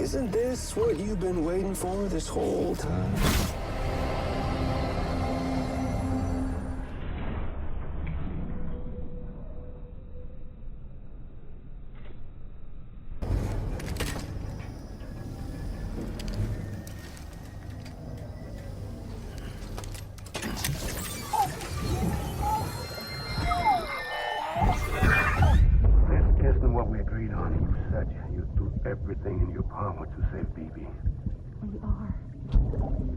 Isn't this what you've been waiting for this whole time? Everything in your power to save BB. We are.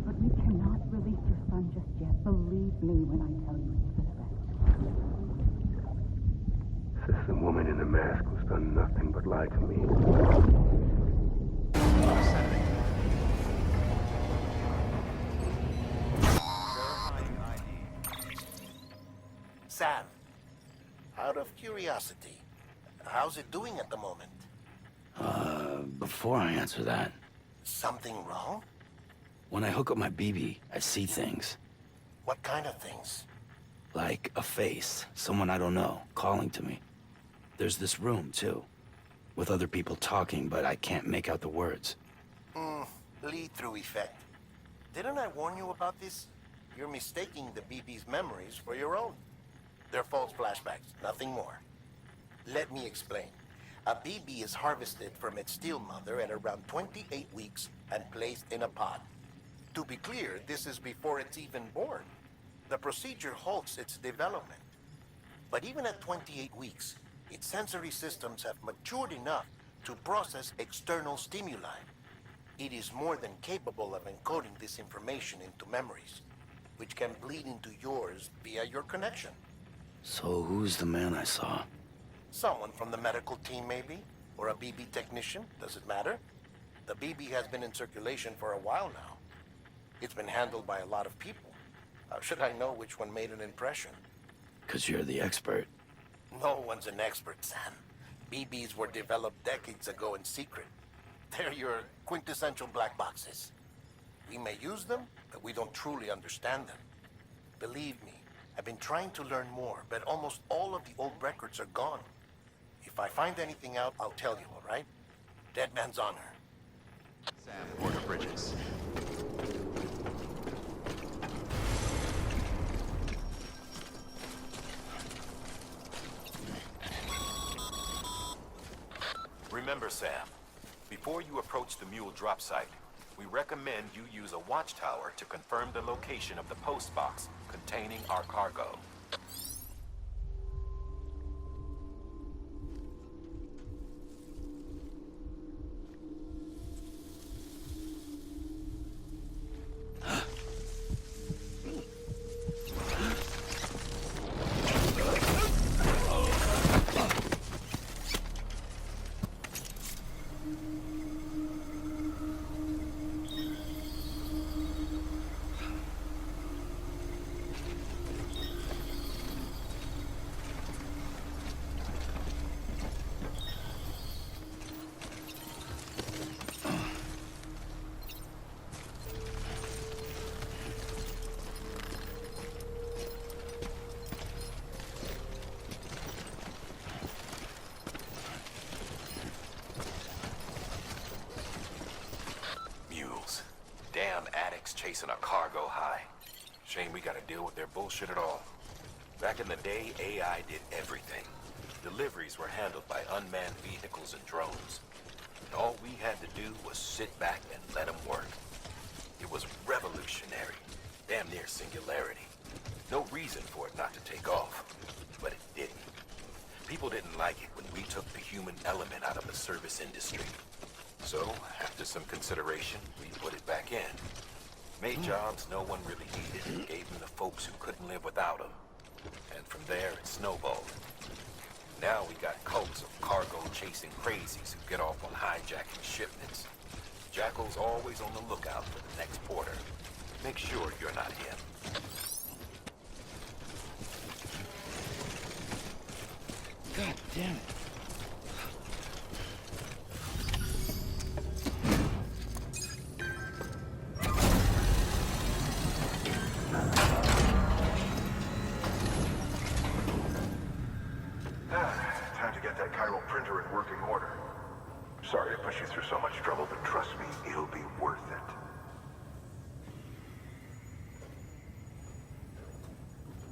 But we cannot release your son just yet. Believe me when I tell you it's for the best. Says the woman in the mask who's done nothing but lie to me. Sam, out of curiosity, how's it doing at the moment? Before I answer that, Something wrong? when I hook up my BB, I see things. What kind of things? Like a face, someone I don't know, calling to me. There's this room, too, with other people talking, but I can't make out the words. Lead-through effect. Didn't I warn you about this? You're mistaking the BB's memories for your own. They're false flashbacks, nothing more. Let me explain. A BB is harvested from its steel mother at around 28 weeks and placed in a pod. To be clear, this is before it's even born. The procedure halts its development. But even at 28 weeks, its sensory systems have matured enough to process external stimuli. It is more than capable of encoding this information into memories, which can bleed into yours via your connection. So who's the man I saw? Someone from the medical team, maybe? Or a BB technician? Does it matter? The BB has been in circulation for a while now. It's been handled by a lot of people. How should I know which one made an impression? 'Cause you're the expert. No one's an expert, Sam. BBs were developed decades ago in secret. They're your quintessential black boxes. We may use them, but we don't truly understand them. Believe me, I've been trying to learn more, but almost all of the old records are gone. If I find anything out, I'll tell you, all right? Dead man's honor. Sam, Porter Bridges. Remember, Sam, before you approach the mule drop site, we recommend you use a watchtower to confirm the location of the post box containing our cargo. Damn addicts chasing a cargo high. Shame we gotta deal with their bullshit at all. Back in the day, AI did everything. Deliveries were handled by unmanned vehicles and drones. And all we had to do was sit back and let them work. It was revolutionary, damn near singularity. No reason for it not to take off, but it didn't. People didn't like it when we took the human element out of the service industry. So, after some consideration, we put it back in. Made jobs no one really needed and gave them to folks who couldn't live without them. And from there, it snowballed. Now we got cults of cargo-chasing crazies who get off on hijacking shipments. Jackal's always on the lookout for the next porter. Make sure you're not him. God damn it. Time to get that Cairo printer in working order. Sorry to push you through so much trouble, but trust me, it'll be worth it.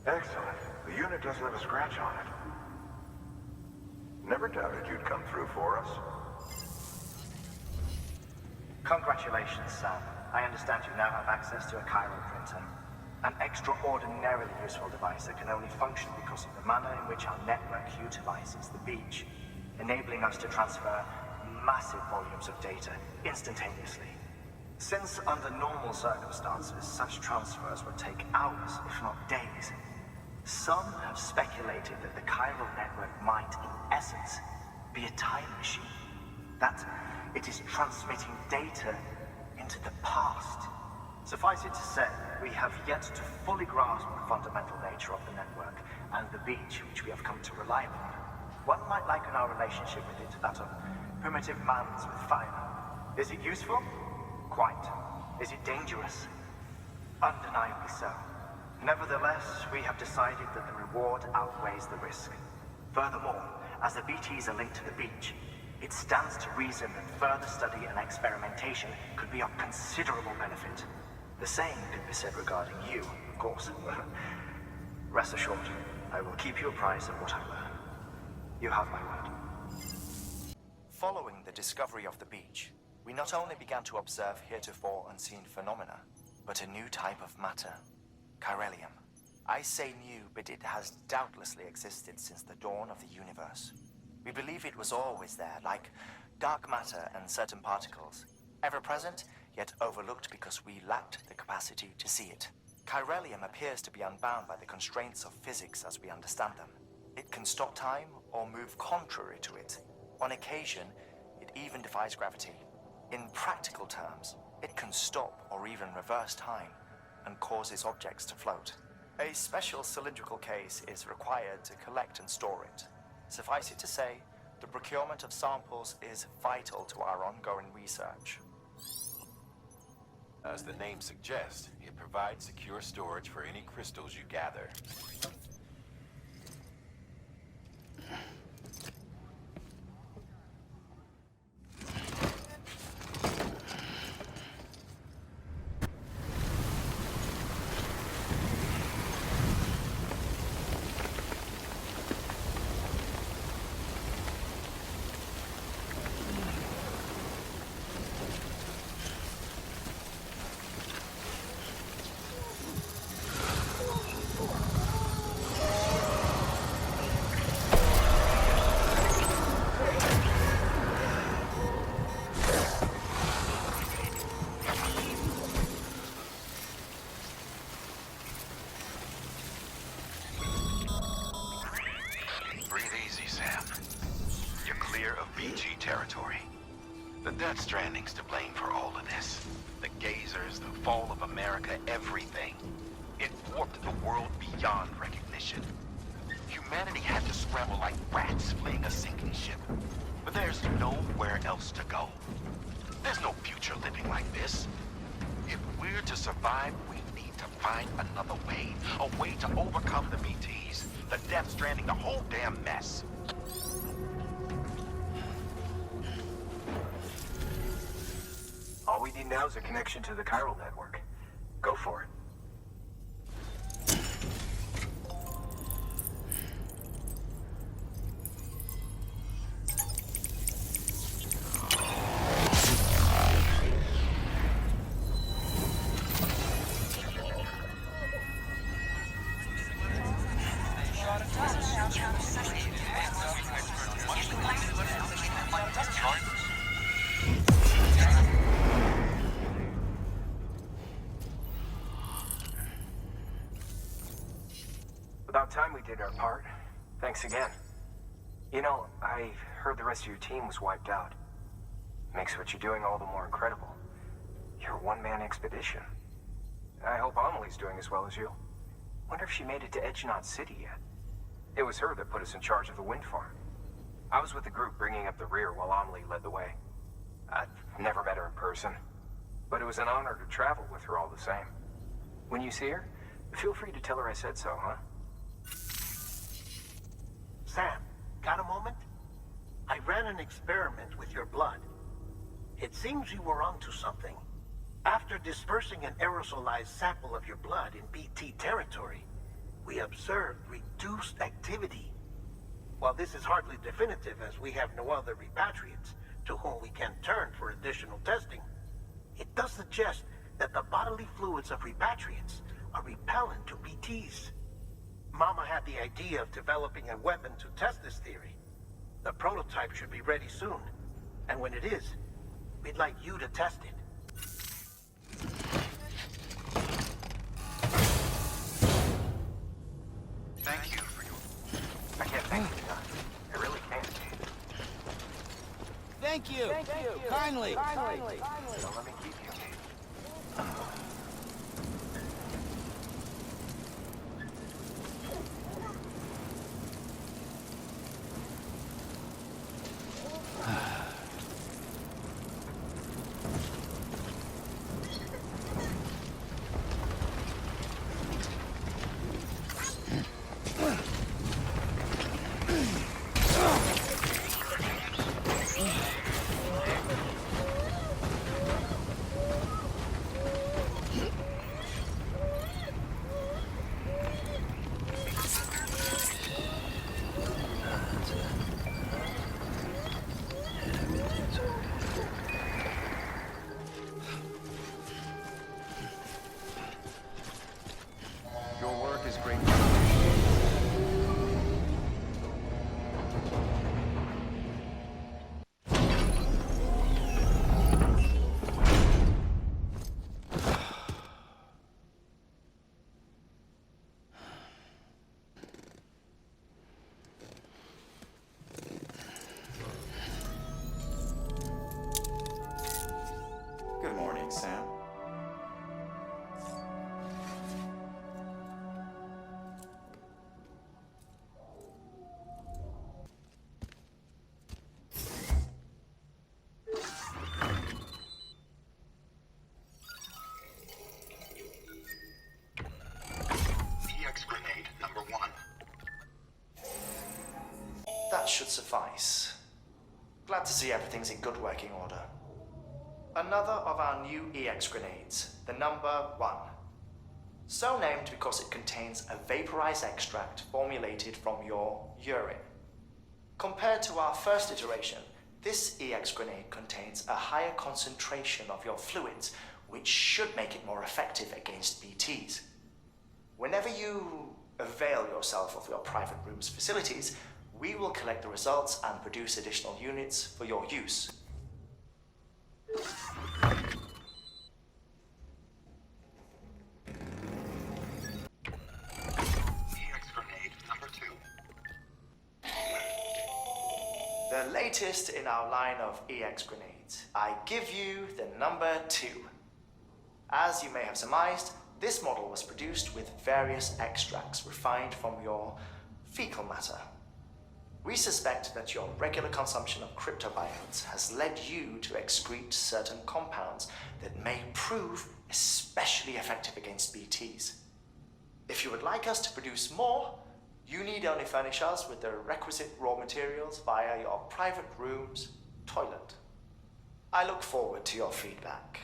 Excellent. The unit doesn't have a scratch on it. Never doubted you'd come through for us. Congratulations, Sam. I understand you now have access to a Chiral printer. An extraordinarily useful device that can only function because of the manner in which our network utilizes the beach, enabling us to transfer massive volumes of data instantaneously. Since under normal circumstances, such transfers would take hours, if not days, some have speculated that the chiral network might, in essence, be a time machine. That it is transmitting data into the past. Suffice it to say, we have yet to fully grasp the fundamental nature of the network and the beach which we have come to rely upon. One might liken our relationship with it to that of primitive mans with fire. Is it useful? Quite. Is it dangerous? Undeniably so. Nevertheless, we have decided that the reward outweighs the risk. Furthermore, as the BTs are linked to the beach, it stands to reason that further study and experimentation could be of considerable benefit. The same could be said regarding you, of course. Rest assured, I will keep you apprised of what I learn. You have my word. Following the discovery of the beach, we not only began to observe heretofore unseen phenomena, but a new type of matter, chiralium. I say new, but it has doubtlessly existed since the dawn of the universe. We believe it was always there, like dark matter and certain particles, ever present, yet overlooked because we lacked the capacity to see it. Chiralium appears to be unbound by the constraints of physics as we understand them. It can stop time or move contrary to it. On occasion, it even defies gravity. In practical terms, it can stop or even reverse time and causes objects to float. A special cylindrical case is required to collect and store it. Suffice it to say, the procurement of samples is vital to our ongoing research. As the name suggests, it provides secure storage for any crystals you gather. Territory. The Death Stranding's to blame for all of this. The Gazers, the fall of America, everything. It warped the world beyond recognition. Humanity had to scramble like rats fleeing a sinking ship. But there's nowhere else to go. There's no future living like this. If we're to survive, we need to find another way. A way to overcome the BTs, the Death Stranding, the whole damn mess. All we need now is a connection to the chiral network. Go for it. About time we did our part. Thanks again. You know, I heard the rest of your team was wiped out. Makes what you're doing all the more incredible. You're a one-man expedition. I hope Amelie's doing as well as you. Wonder if she made it to Edgenot City yet. It was her that put us in charge of the wind farm. I was with the group bringing up the rear while Amelie led the way. I've never met her in person, but it was an honor to travel with her all the same. When you see her, feel free to tell her I said so, huh? Sam, got a moment? I ran an experiment with your blood. It seems you were onto something. After dispersing an aerosolized sample of your blood in BT territory, we observed reduced activity. While this is hardly definitive, as we have no other repatriates to whom we can turn for additional testing, it does suggest that the bodily fluids of repatriates are repellent to BTs. Mama had the idea of developing a weapon to test this theory. The prototype should be ready soon, and when it is, we'd like you to test it. Thank you for your... I can't thank you enough. I really can't. Thank you. Kindly. Don't let me keep you. Your work is great. Good morning, Sam. EX grenade number 1. That should suffice. Glad to see everything's in good working order. Another of our new EX grenades, the number 1. So named because it contains a vaporized extract formulated from your urine. Compared to our first iteration, this EX grenade contains a higher concentration of your fluids, which should make it more effective against BTs. Whenever you avail yourself of your private room's facilities, we will collect the results and produce additional units for your use. EX grenade number 2. The latest in our line of EX grenades. I give you the number 2. As you may have surmised, this model was produced with various extracts refined from your fecal matter. We suspect that your regular consumption of cryptobiotes has led you to excrete certain compounds that may prove especially effective against BTs. If you would like us to produce more, you need only furnish us with the requisite raw materials via your private room's toilet. I look forward to your feedback.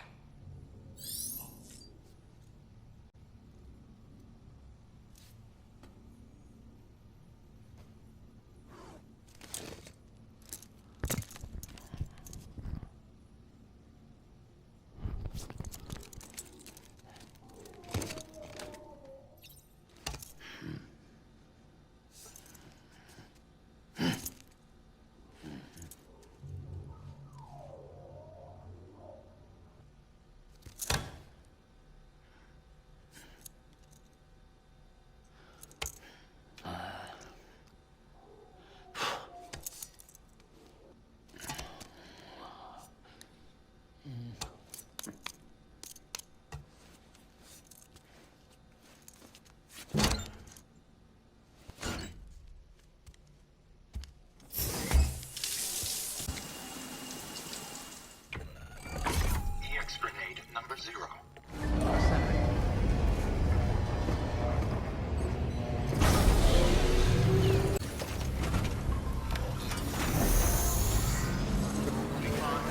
EX grenade number 0.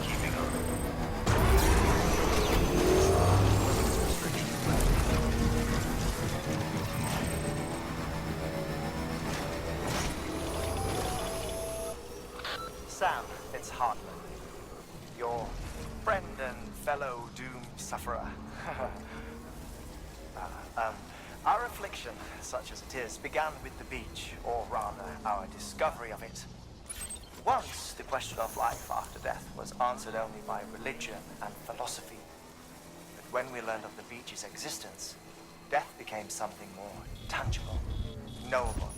Keeping up. Hartman, your friend and fellow doom sufferer. Our affliction, such as it is, began with the beach, or rather, our discovery of it. Once, the question of life after death was answered only by religion and philosophy. But when we learned of the beach's existence, death became something more tangible, knowable.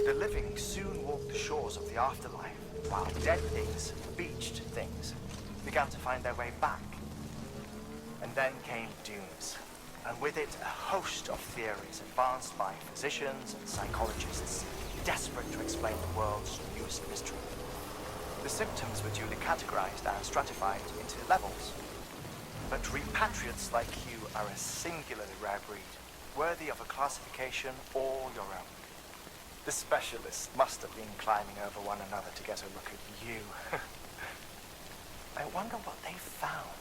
The living soon walked the shores of the afterlife, while dead things, beached things, began to find their way back. And then came dooms, and with it a host of theories advanced by physicians and psychologists, desperate to explain the world's newest mystery. The symptoms were duly categorized and stratified into levels. But repatriates like you are a singularly rare breed, worthy of a classification all your own. The specialists must have been climbing over one another to get a look at you. I wonder what they found.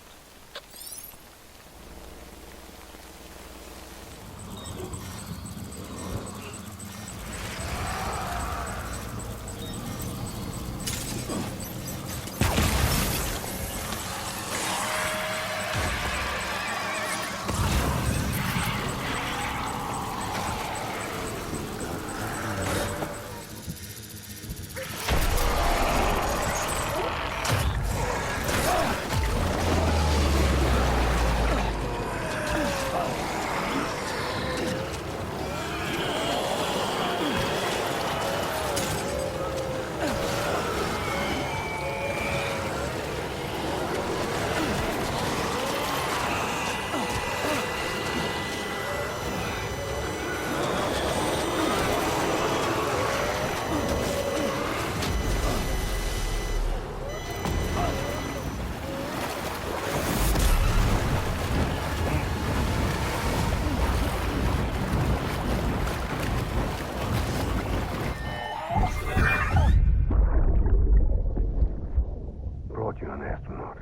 Brought you an astronaut.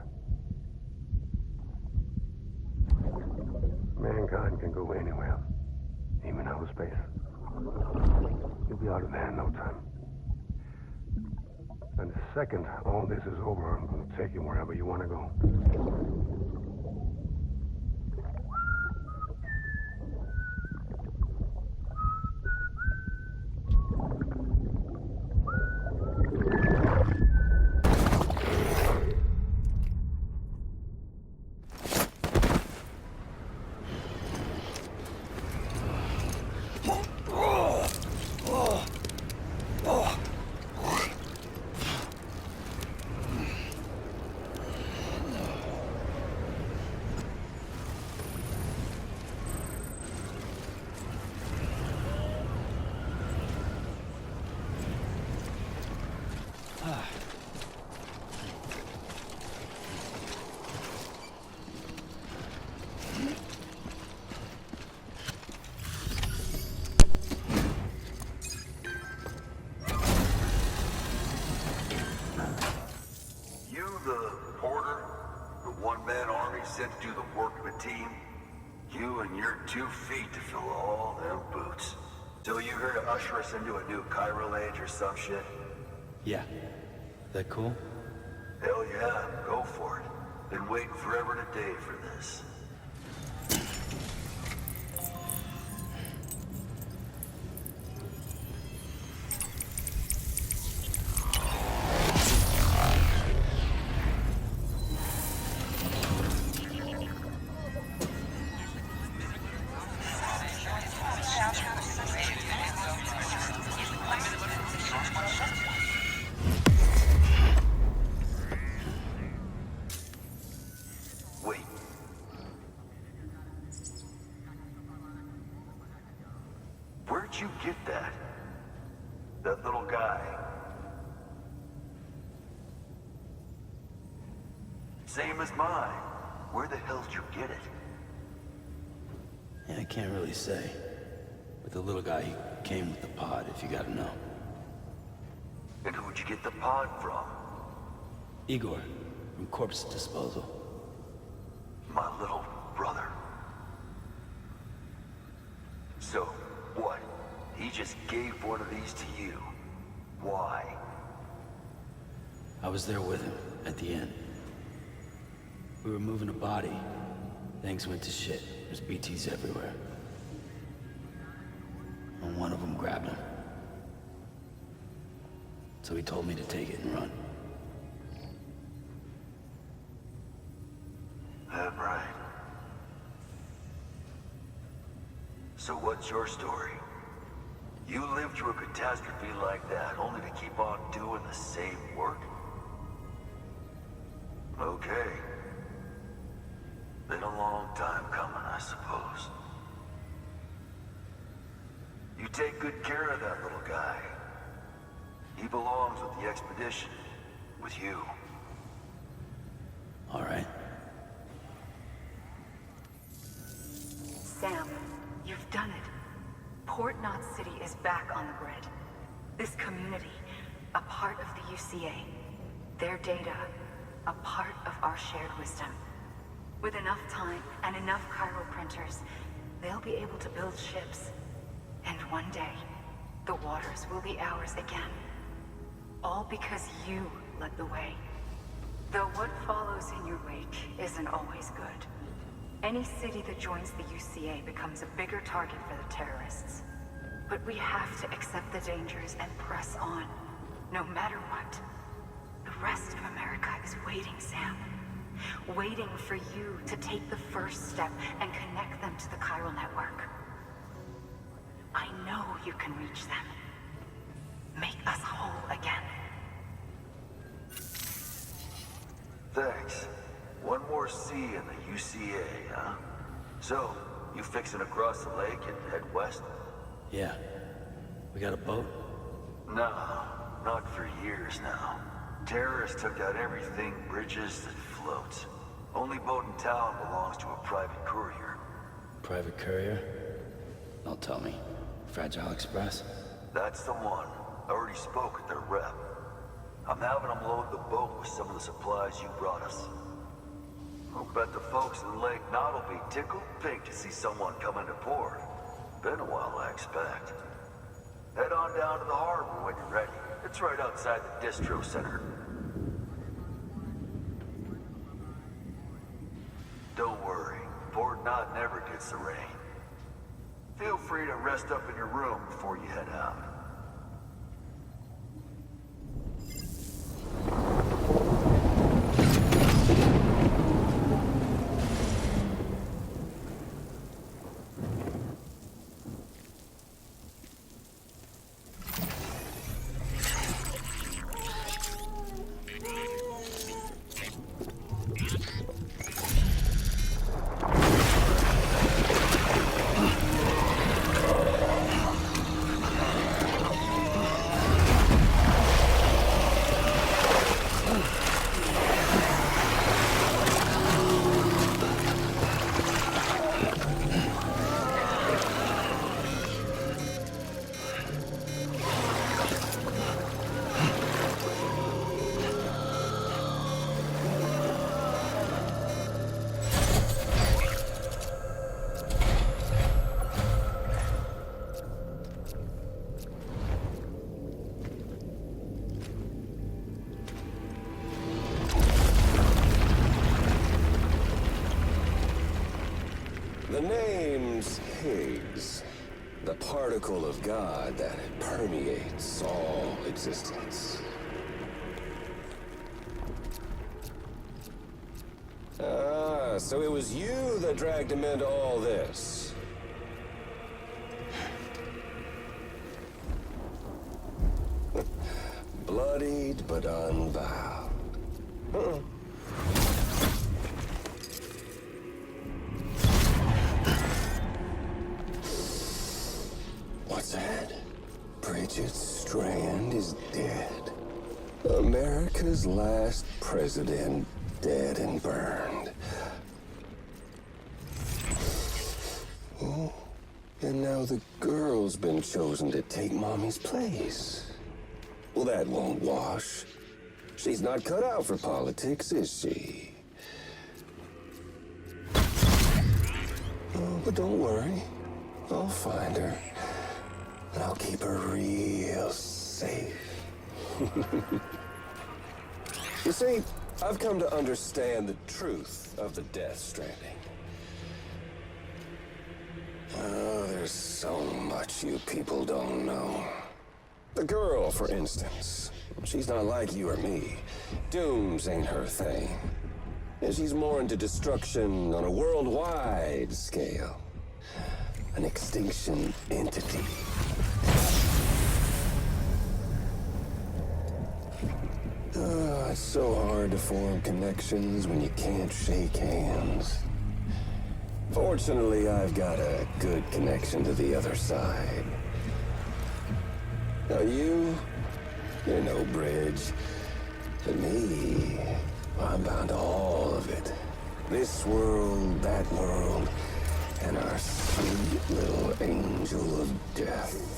Mankind can go anywhere, even outer space. You'll be out of there in no time. And the second all this is over, I'm going to take you wherever you want to go. Sent to do the work of a team. You and your 2 feet to fill all them boots. So you here to usher us into a new chiral age or some shit? Yeah. That cool? Hell yeah, go for it. Been waiting forever and a day for this. Where'd you get that? That little guy? Same as mine. Where the hell did you get it? Yeah, I can't really say. With the little guy, he came with the pod, if you gotta know. And who'd you get the pod from? Igor, from Corpse Disposal. My little brother. So, what? He just gave one of these to you. Why? I was there with him, at the end. We were moving a body. Things went to shit. There's BTs everywhere. And one of them grabbed him. So he told me to take it and run. That right. So what's your story? You lived through a catastrophe like that, only to keep on doing the same work? Okay. Been a long time coming, I suppose. You take good care of that little guy. He belongs with the expedition. With you. All right. Sam, you've done it. Port Knot City is back on the grid. This community, a part of the UCA. Their data, a part of our shared wisdom. With enough time and enough chiral printers, they'll be able to build ships. And one day, the waters will be ours again. All because you led the way. Though what follows in your wake isn't always good. Any city that joins the UCA becomes a bigger target for the terrorists. But we have to accept the dangers and press on, no matter what. The rest of America is waiting, Sam. Waiting for you to take the first step and connect them to the chiral network. I know you can reach them. Make us whole again. Thanks. One more C in the UCA, huh? So, you fixing to cross the lake and head west? Yeah. We got a boat? No, not for years now. Terrorists took out everything bridges that floats. Only boat in town belongs to a private courier. Private courier? Don't tell me. Fragile Express? That's the one. I already spoke with their rep. I'm having them load the boat with some of the supplies you brought us. I'll bet the folks in Lake Knot will be tickled pink to see someone come into port. Been a while, I expect. Head on down to the harbor when you're ready. It's right outside the distro center. Don't worry, Port Knot never gets the rain. Feel free to rest up in your room before you head out. The name's Higgs, the particle of God that permeates all existence. Ah, so it was you that dragged him into all this. Bloodied but unbowed. What's that? Bridget Strand is dead. America's last president dead and burned. Oh, and now the girl's been chosen to take Mommy's place. Well, that won't wash. She's not cut out for politics, is she? Oh, but don't worry. I'll find her. And I'll keep her real safe. You see, I've come to understand the truth of the Death Stranding. Oh, there's so much you people don't know. The girl, for instance. She's not like you or me. Dooms ain't her thing. And she's more into destruction on a worldwide scale. An extinction entity. It's so hard to form connections when you can't shake hands. Fortunately, I've got a good connection to the other side. Now you're no bridge. To me, I'm bound to all of it. This world, that world, and our sweet little angel of death.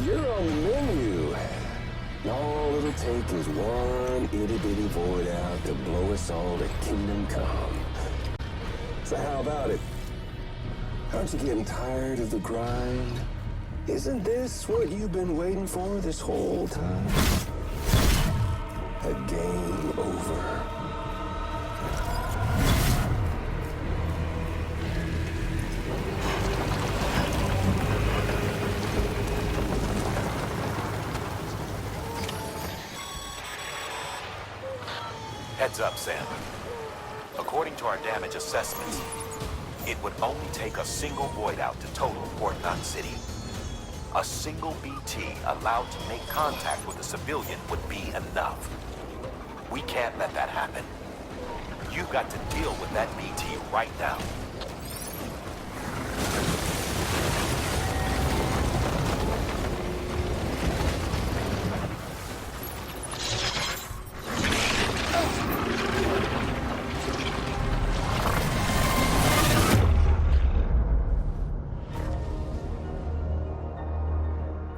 You're on the menu. All it'll take is one itty-bitty void out to blow us all to kingdom come. So how about it? Aren't you getting tired of the grind? Isn't this what you've been waiting for this whole time? A game over. Heads up, Sam. According to our damage assessments, it would only take a single void out to total Port Knot City. A single BT allowed to make contact with a civilian would be enough. We can't let that happen. You've got to deal with that BT right now.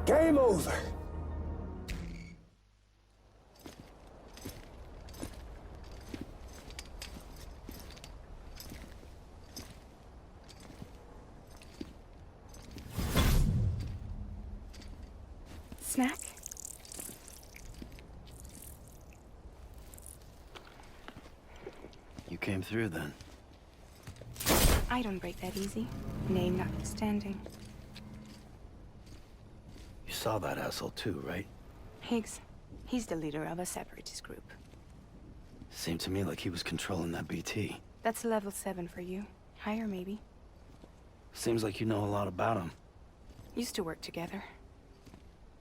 Game over. Snack? You came through then. I don't break that easy. Name notwithstanding. You saw that asshole too, right? Higgs. He's the leader of a separatist group. Seemed to me like he was controlling that BT. That's level 7 for you. Higher, maybe. Seems like you know a lot about him. Used to work together.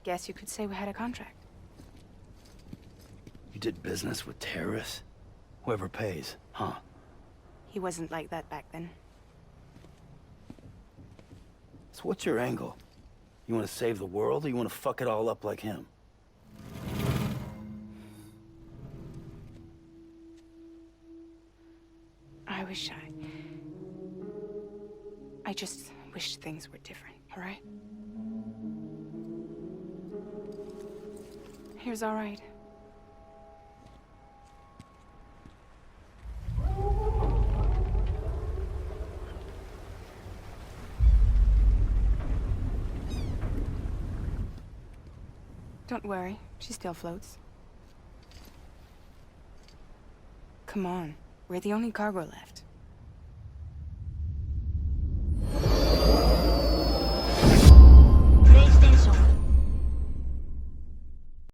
Guess you could say we had a contract. You did business with terrorists? Whoever pays, huh? He wasn't like that back then. So what's your angle? You want to save the world, or you want to fuck it all up like him? I just wish things were different, all right? Here's all right. Don't worry, she still floats. Come on, we're the only cargo left.